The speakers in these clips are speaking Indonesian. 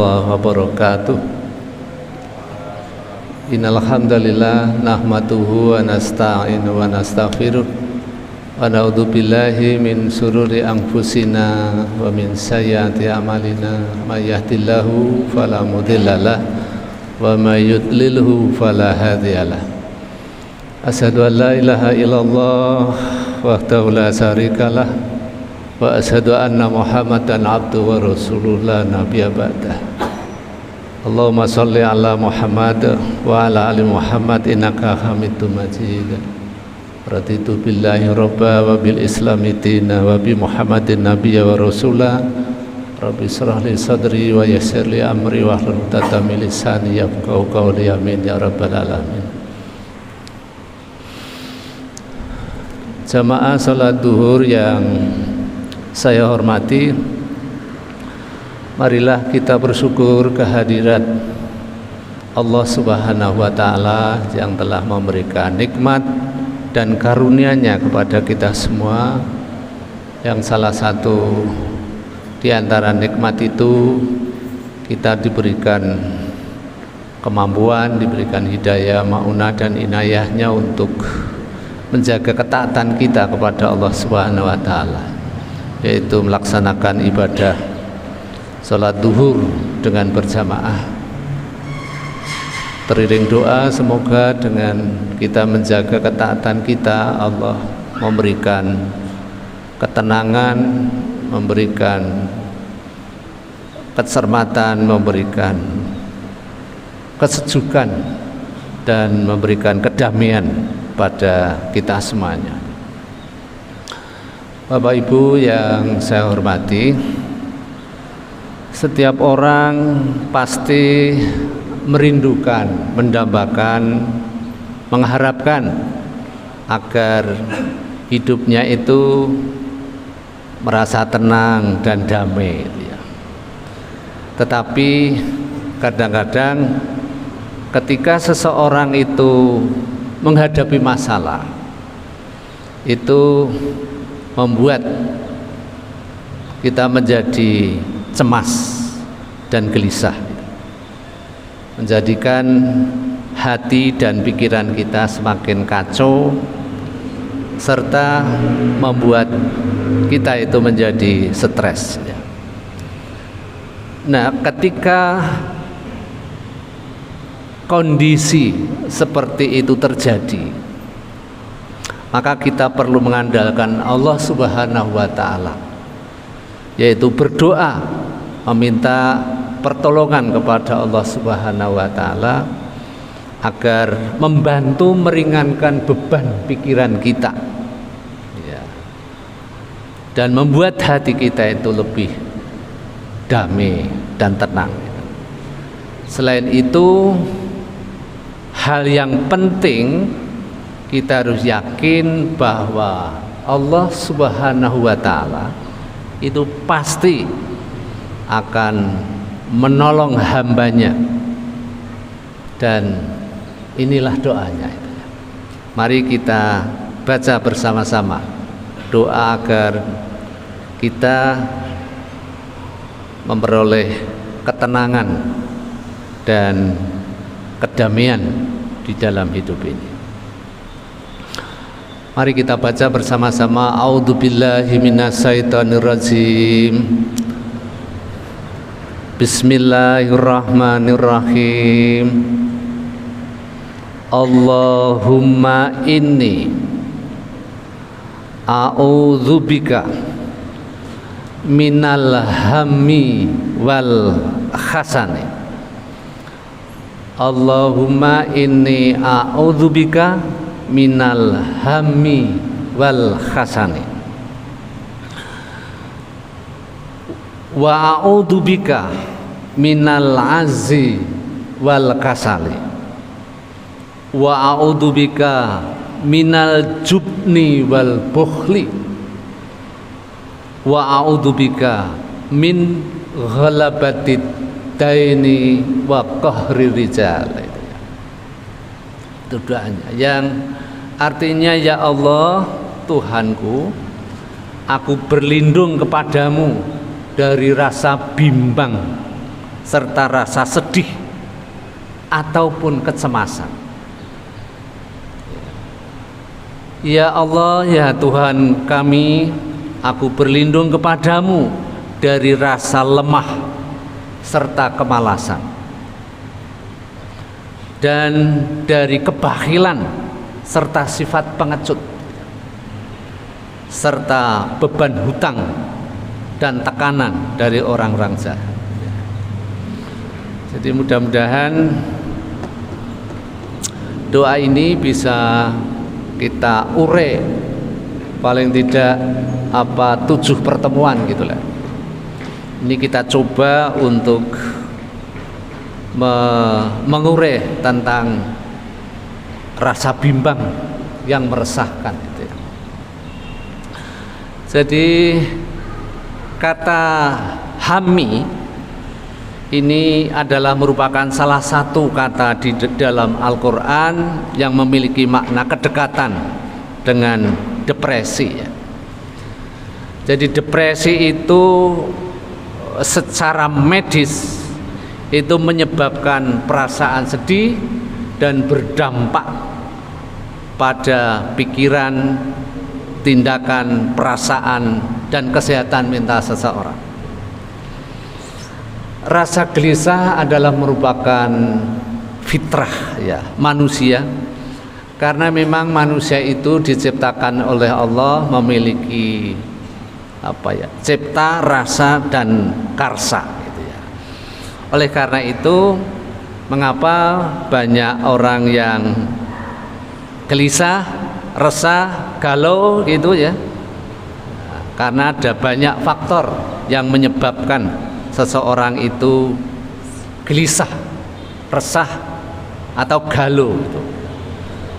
warahmatullahi wabarakatuh. Innal hamdalillah nahmaduhu wa nasta'inu wa nastaghfiruh wa na'udzu billahi min sururi anfusina wa min sayyiati a'malina may yahdihillahu fala mudhillalah wa may yudlilhu fala hadiyalah. Asyhadu an la ilaha illallah wahdahu la syarikalah wa asyhadu anna Muhammadan abduhu wa rasuluhu la nabiyya ba'dah. Allahumma sholli ala Muhammad wa ala ali Muhammad innaka Hamidum Majid. Raditu billahi robba wa bil islami dina wa bi Muhammadin nabiyya wa rasula. Rabbi shrah li sadri wa yassir li amri wa hlul 'uqdatam min lisani yafqahu qawli amin ya rabbal alamin. Jamaah salat duhur yang saya hormati, marilah kita bersyukur kehadirat Allah Subhanahu wa Ta'ala yang telah memberikan nikmat dan karunia-Nya kepada kita semua, yang salah satu di antara nikmat itu kita diberikan kemampuan, diberikan hidayah, maunah dan inayah-Nya untuk menjaga ketaatan kita kepada Allah Subhanahu wa Ta'ala, yaitu melaksanakan ibadah salat duhur dengan berjamaah. Teriring doa semoga dengan kita menjaga ketaatan kita, Allah memberikan ketenangan, memberikan kecermatan, memberikan kesejukan dan memberikan kedamaian pada kita semuanya. Bapak Ibu yang saya hormati, setiap orang pasti merindukan, mendambakan, mengharapkan agar hidupnya itu merasa tenang dan damai. Tetapi kadang-kadang ketika seseorang itu menghadapi masalah, itu membuat kita menjadi cemas dan gelisah, menjadikan hati dan pikiran kita semakin kacau, serta membuat kita itu menjadi stres. Nah, ketika kondisi seperti itu terjadi, maka kita perlu mengandalkan Allah Subhanahu wa Ta'ala, yaitu berdoa, meminta pertolongan kepada Allah Subhanahu wa Ta'ala agar membantu meringankan beban pikiran kita, ya, dan membuat hati kita itu lebih damai dan tenang. Selain itu, hal yang penting, kita harus yakin bahwa Allah Subhanahu wa Ta'ala itu pasti akan menolong hambanya, dan inilah doanya. Mari kita baca bersama-sama doa agar kita memperoleh ketenangan dan kedamaian di dalam hidup ini. Mari kita baca bersama-sama. A'udzubillahi minasyaitonirrajim. Bismillahirrahmanirrahim. Allahumma inni a'udzubika minal hammi wal khasani. Allahumma inni a'udzubika minal hammi wal khasani wa a'udzubika minal azzi wal kasali wa a'udzubika minal jubni wal bukhli wa a'udzubika min ghalabatid daini wa qahri rijal. Itu doanya yang artinya, ya Allah Tuhanku, aku berlindung kepadamu dari rasa bimbang serta rasa sedih ataupun kecemasan. Ya Allah, ya Tuhan kami, aku berlindung kepadamu dari rasa lemah serta kemalasan, dan dari kebahilan serta sifat pengecut, serta beban hutang dan tekanan dari orang-orang jahat. Jadi mudah-mudahan doa ini bisa kita ure paling tidak 7 pertemuan gitulah. Ini kita coba untuk mengure tentang rasa bimbang yang meresahkan gitu ya. Jadi kata hami ini adalah merupakan salah satu kata di dalam Al-Quran yang memiliki makna kedekatan dengan depresi ya. Jadi depresi itu secara medis itu menyebabkan perasaan sedih dan berdampak pada pikiran, tindakan, perasaan, dan kesehatan mental seseorang. Rasa gelisah adalah merupakan fitrah ya manusia, karena memang manusia itu diciptakan oleh Allah memiliki cipta, rasa, dan karsa gitu ya. Oleh karena itu, mengapa banyak orang yang gelisah, resah, galau gitu ya? Karena ada banyak faktor yang menyebabkan seseorang itu gelisah, resah, atau galau gitu.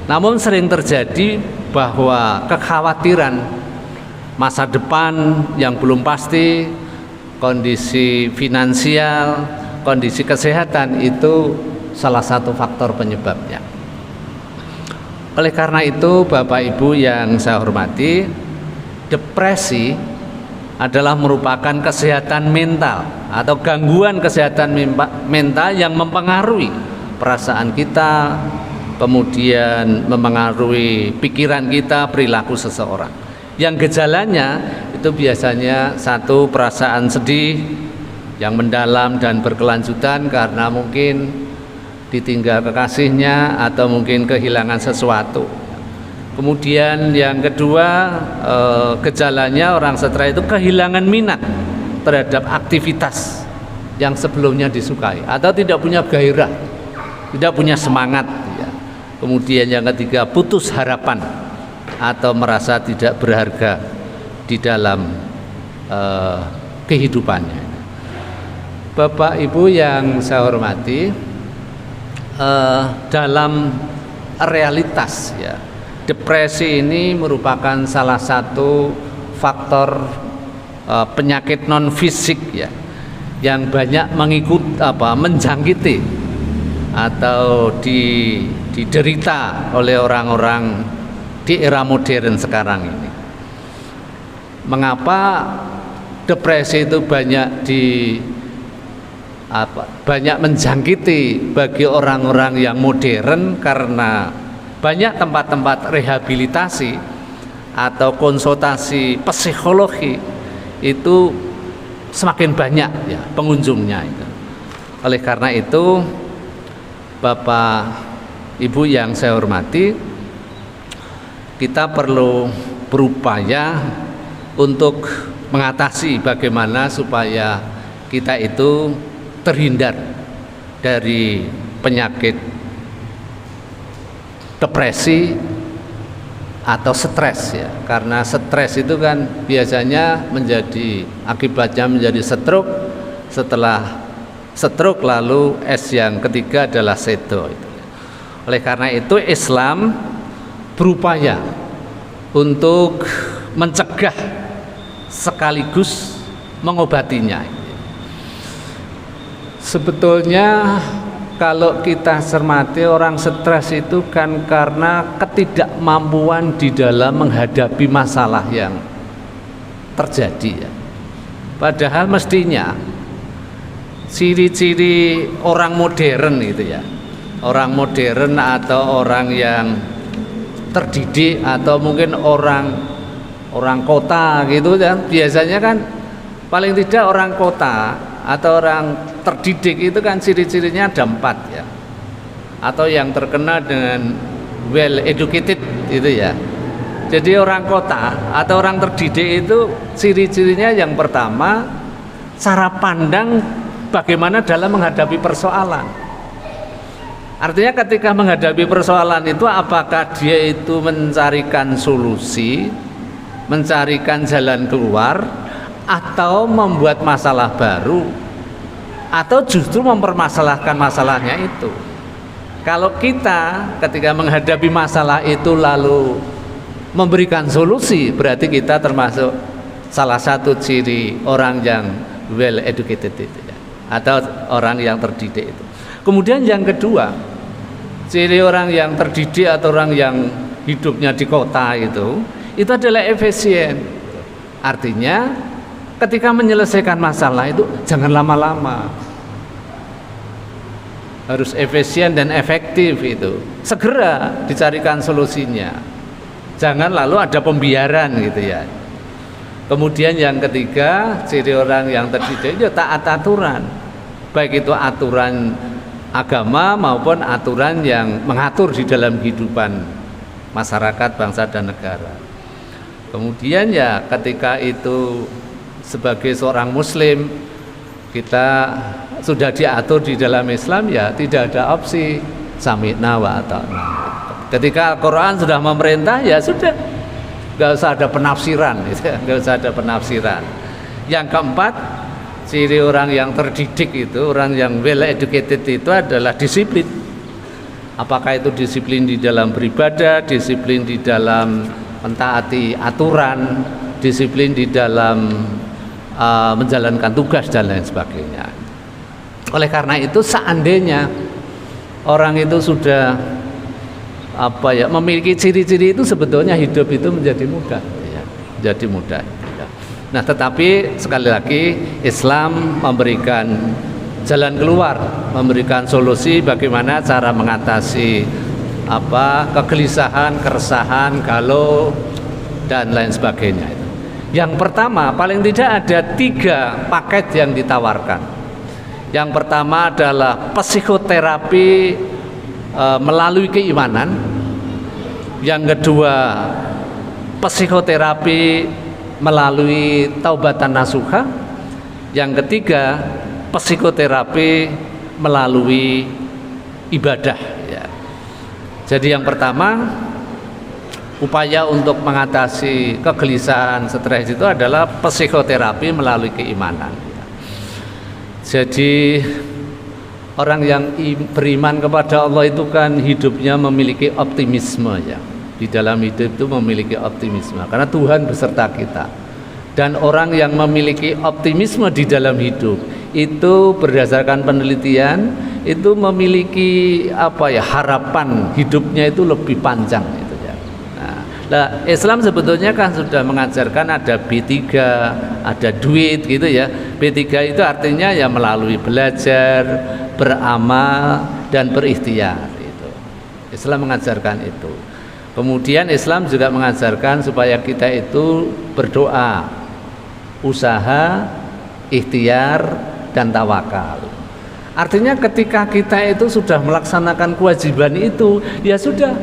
Namun sering terjadi bahwa kekhawatiran masa depan yang belum pasti, kondisi finansial, kondisi kesehatan itu salah satu faktor penyebabnya. Oleh karena itu, Bapak Ibu yang saya hormati, depresi adalah merupakan kesehatan mental atau gangguan kesehatan mental yang mempengaruhi perasaan kita, kemudian mempengaruhi pikiran kita, perilaku seseorang. Yang gejalanya itu biasanya satu, perasaan sedih yang mendalam dan berkelanjutan karena mungkin ditinggal kekasihnya atau mungkin kehilangan sesuatu. Kemudian yang kedua, gejalanya orang stres itu kehilangan minat terhadap aktivitas yang sebelumnya disukai atau tidak punya gairah, tidak punya semangat ya. Kemudian yang ketiga, putus harapan atau merasa tidak berharga di dalam kehidupannya. Bapak Ibu yang saya hormati, dalam realitas ya, depresi ini merupakan salah satu faktor penyakit non fisik ya, yang banyak menjangkiti atau diderita oleh orang-orang di era modern sekarang ini. Mengapa depresi itu banyak menjangkiti bagi orang-orang yang modern? Karena banyak tempat-tempat rehabilitasi atau konsultasi psikologi itu semakin banyak ya pengunjungnya itu. Oleh karena itu, Bapak Ibu yang saya hormati, kita perlu berupaya untuk mengatasi bagaimana supaya kita itu terhindar dari penyakit depresi atau stres ya. Karena stres itu kan biasanya akibatnya menjadi stroke, setelah stroke lalu yang ketiga adalah sedo itu. Oleh karena itu Islam berupaya untuk mencegah sekaligus mengobatinya. Sebetulnya kalau kita cermati, orang stres itu kan karena ketidakmampuan di dalam menghadapi masalah yang terjadi ya. Padahal mestinya ciri-ciri orang modern itu ya, orang modern atau orang yang terdidik atau mungkin orang kota gitu kan. Biasanya kan paling tidak orang kota atau orang terdidik itu kan ciri-cirinya ada 4 ya, atau yang terkenal dengan well educated itu ya. Jadi orang kota atau orang terdidik itu ciri-cirinya yang pertama, cara pandang bagaimana dalam menghadapi persoalan. Artinya ketika menghadapi persoalan itu apakah dia itu mencarikan solusi, mencarikan jalan keluar, atau membuat masalah baru, atau justru mempermasalahkan masalahnya itu. Kalau kita ketika menghadapi masalah itu lalu memberikan solusi, berarti kita termasuk salah satu ciri orang yang well educated itu ya, atau orang yang terdidik itu. Kemudian yang kedua, ciri orang yang terdidik atau orang yang hidupnya di kota itu adalah efisien. Artinya ketika menyelesaikan masalah itu jangan lama-lama, harus efisien dan efektif itu, segera dicarikan solusinya. Jangan lalu ada pembiaran gitu ya. Kemudian yang ketiga, ciri orang yang terdidik itu taat aturan, baik itu aturan agama maupun aturan yang mengatur di dalam kehidupan masyarakat, bangsa dan negara. Kemudian ya ketika itu sebagai seorang muslim kita sudah diatur di dalam Islam, ya tidak ada opsi sami'na wa ata'na. Ketika Al-Quran sudah memerintah, ya sudah, nggak usah ada penafsiran, nggak usah ada penafsiran. Yang keempat, ciri orang yang terdidik itu, orang yang well educated itu adalah disiplin. Apakah itu disiplin di dalam beribadah, disiplin di dalam mentaati aturan, disiplin di dalam menjalankan tugas dan lain sebagainya. Oleh karena itu, seandainya orang itu sudah memiliki ciri-ciri itu, sebetulnya hidup itu menjadi mudah ya, menjadi mudah ya. Nah, tetapi sekali lagi Islam memberikan jalan keluar, memberikan solusi bagaimana cara mengatasi kegelisahan, keresahan, galau dan lain sebagainya. Yang pertama, paling tidak ada 3 paket yang ditawarkan. Yang pertama adalah psikoterapi melalui keimanan. Yang kedua, psikoterapi melalui taubatan nasuha. Yang ketiga, psikoterapi melalui ibadah ya. Jadi yang pertama, upaya untuk mengatasi kegelisahan, stres itu adalah psikoterapi melalui keimanan ya. Jadi orang yang beriman kepada Allah itu kan hidupnya memiliki optimisme ya. Di dalam hidup itu memiliki optimisme karena Tuhan beserta kita. Dan orang yang memiliki optimisme di dalam hidup itu berdasarkan penelitian itu memiliki harapan hidupnya itu lebih panjang itu ya. Nah, Islam sebetulnya kan sudah mengajarkan ada B3, ada duit gitu ya. B3 itu artinya ya melalui belajar, beramal dan berikhtiar itu. Islam mengajarkan itu. Kemudian Islam juga mengajarkan supaya kita itu berdoa, usaha, ikhtiar dan tawakal. Artinya ketika kita itu sudah melaksanakan kewajiban itu, ya sudah,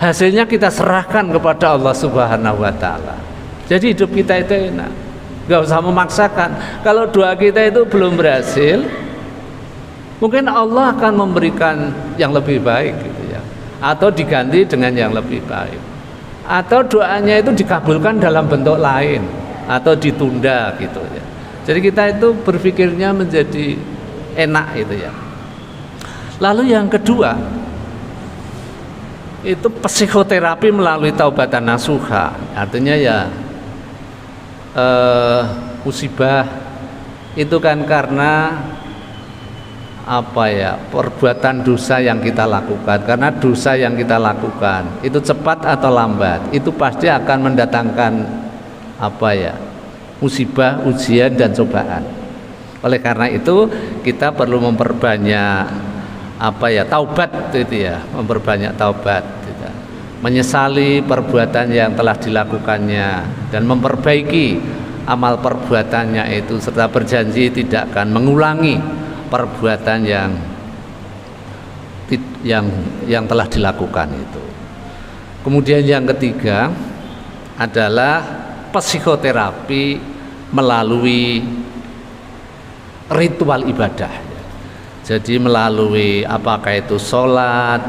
hasilnya kita serahkan kepada Allah Subhanahu wa taala. Jadi hidup kita itu enak, nggak usah memaksakan. Kalau doa kita itu belum berhasil, mungkin Allah akan memberikan yang lebih baik gitu ya, atau diganti dengan yang lebih baik, atau doanya itu dikabulkan dalam bentuk lain atau ditunda gitu ya. Jadi kita itu berpikirnya menjadi enak itu ya. Lalu yang kedua itu psikoterapi melalui taubatan nasuha. Artinya ya musibah itu kan karena perbuatan dosa yang kita lakukan. Karena dosa yang kita lakukan itu cepat atau lambat itu pasti akan mendatangkan musibah, ujian dan cobaan. Oleh karena itu kita perlu memperbanyak taubat itu ya, memperbanyak taubat gitu. Menyesali perbuatan yang telah dilakukannya dan memperbaiki amal perbuatannya itu, serta berjanji tidak akan mengulangi perbuatan yang telah dilakukan itu. Kemudian yang ketiga adalah psikoterapi melalui ritual ibadah. Jadi melalui apakah itu sholat,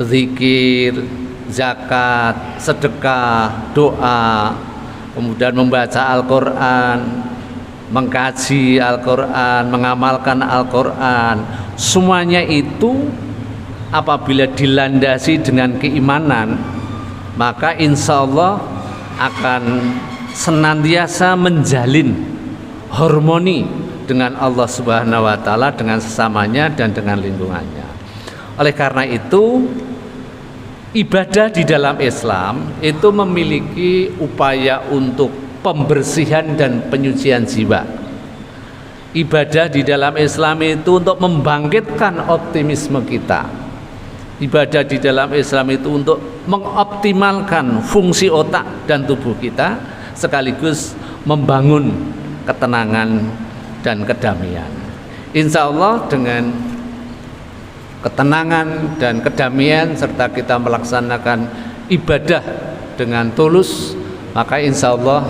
zikir, zakat, sedekah, doa, kemudian membaca Al-Quran, mengkaji Al-Quran, mengamalkan Al-Quran, semuanya itu apabila dilandasi dengan keimanan, maka insya Allah akan senantiasa menjalin harmoni dengan Allah Subhanahu wa Ta'ala, dengan sesamanya dan dengan lingkungannya. Oleh karena itu, ibadah di dalam Islam itu memiliki upaya untuk pembersihan dan penyucian jiwa. Ibadah di dalam Islam itu untuk membangkitkan optimisme kita. Ibadah di dalam Islam itu untuk mengoptimalkan fungsi otak dan tubuh kita, sekaligus membangun ketenangan dan kedamaian. Insya Allah dengan ketenangan dan kedamaian serta kita melaksanakan ibadah dengan tulus, maka insya Allah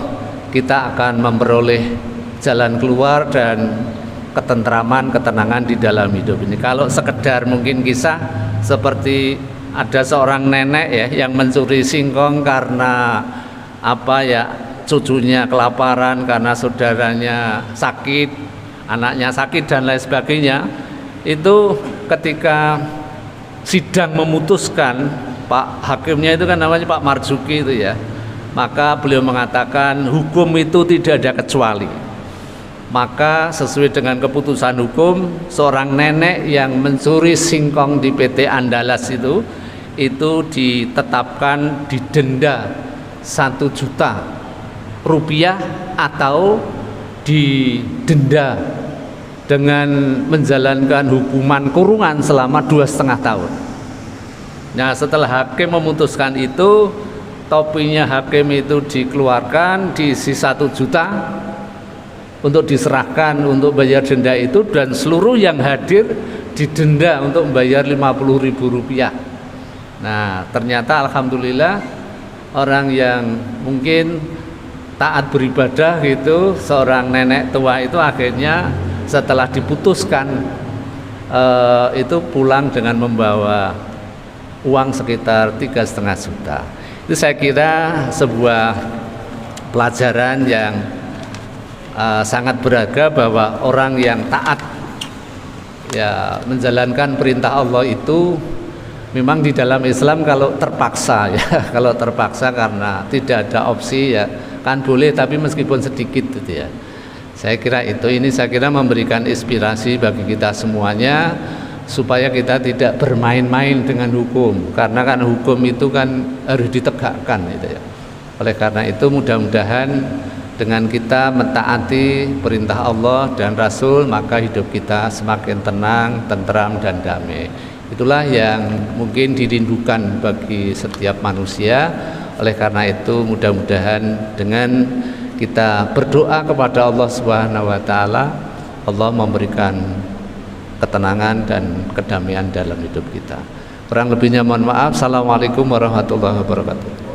kita akan memperoleh jalan keluar dan ketentraman, ketenangan di dalam hidup ini. Kalau sekedar mungkin kisah seperti ada seorang nenek ya yang mencuri singkong karena cucunya kelaparan, karena saudaranya sakit, anaknya sakit dan lain sebagainya. Itu ketika sidang memutuskan, Pak hakimnya itu kan namanya Pak Marzuki itu ya, maka beliau mengatakan hukum itu tidak ada kecuali. Maka sesuai dengan keputusan hukum, seorang nenek yang mencuri singkong di PT Andalas itu ditetapkan didenda 1 juta rupiah atau didenda dengan menjalankan hukuman kurungan selama 2,5 tahun. Nah, setelah hakim memutuskan itu, topinya hakim itu dikeluarkan, diisi 1 juta untuk diserahkan untuk bayar denda itu, dan seluruh yang hadir didenda untuk membayar 50.000 rupiah. Nah, ternyata alhamdulillah orang yang mungkin taat beribadah gitu, seorang nenek tua itu akhirnya setelah diputuskan itu pulang dengan membawa uang sekitar 3,5 juta. Itu saya kira sebuah pelajaran yang sangat berharga, bahwa orang yang taat ya menjalankan perintah Allah itu memang di dalam Islam kalau terpaksa ya, kalau terpaksa karena tidak ada opsi ya kan boleh, tapi meskipun sedikit gitu ya. Saya kira ini saya kira memberikan inspirasi bagi kita semuanya supaya kita tidak bermain-main dengan hukum, karena kan hukum itu kan harus ditegakkan gitu ya. Oleh karena itu mudah-mudahan dengan kita mentaati perintah Allah dan Rasul, maka hidup kita semakin tenang, tentram dan damai. Itulah yang mungkin dirindukan bagi setiap manusia. Oleh karena itu mudah-mudahan dengan kita berdoa kepada Allah Subhanahu wa Ta'ala, Allah memberikan ketenangan dan kedamaian dalam hidup kita. Kurang lebihnya mohon maaf. Assalamualaikum warahmatullahi wabarakatuh.